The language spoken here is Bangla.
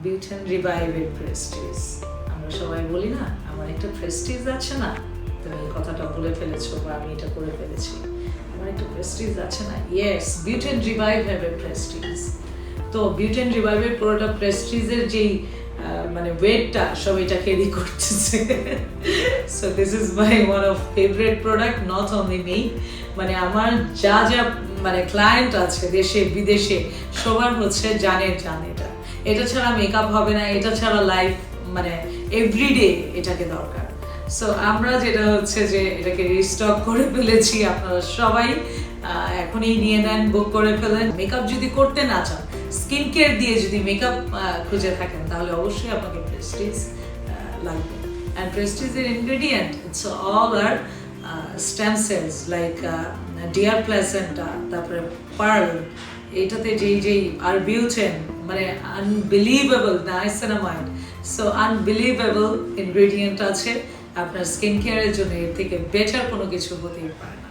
Butane রিভাইভের Prestige. আমরা সবাই বলি না আমার একটা প্রেস্টিজ আছে না, তুমি এই কথাটা বলে ফেলেছো বা আমি এটা করে ফেলেছি, আমার একটা প্রেস্টিজ আছে না। Yes, butane revive have a Prestige. তো বিউটেন রিভাইভের পুরোটা প্রেস্টিজের যেই মানে ওয়েটটা সব এটা ক্যারি করতেছে। So this is my one of favourite product, not only me, মানে আমার যা যা মানে ক্লায়েন্ট আছে দেশে বিদেশে সবার হচ্ছে জানের জান এটা। এটা ছাড়া মেকআপ হবে না, এটা ছাড়া লাইফ মানে এভরিডে এটাকে দরকার। সো আমরা যেটা হচ্ছে যে এটাকে রিস্টক করে ফেলেছি, আপনারা সবাই এখনই নিয়ে নেন, বুক করে ফেলেন। মেকআপ যদি করতে না চান, স্কিন কেয়ার দিয়ে যদি মেকআপ খুঁজে থাকেন তাহলে অবশ্যই আপনাকে প্রেস্টিজ লাগবে। অ্যান্ড প্রেস্টিজের ingredient it's all are stem cells like deer placenta, তারপরে পার্ল, এইটাতে যেই আর বিউটেন, মানে unbelievable niacinamide, so unbelievable ingredient আছে। আপনার স্কিন কেয়ারের জন্য এর থেকে বেটার কোনো কিছু হতেই পারে না।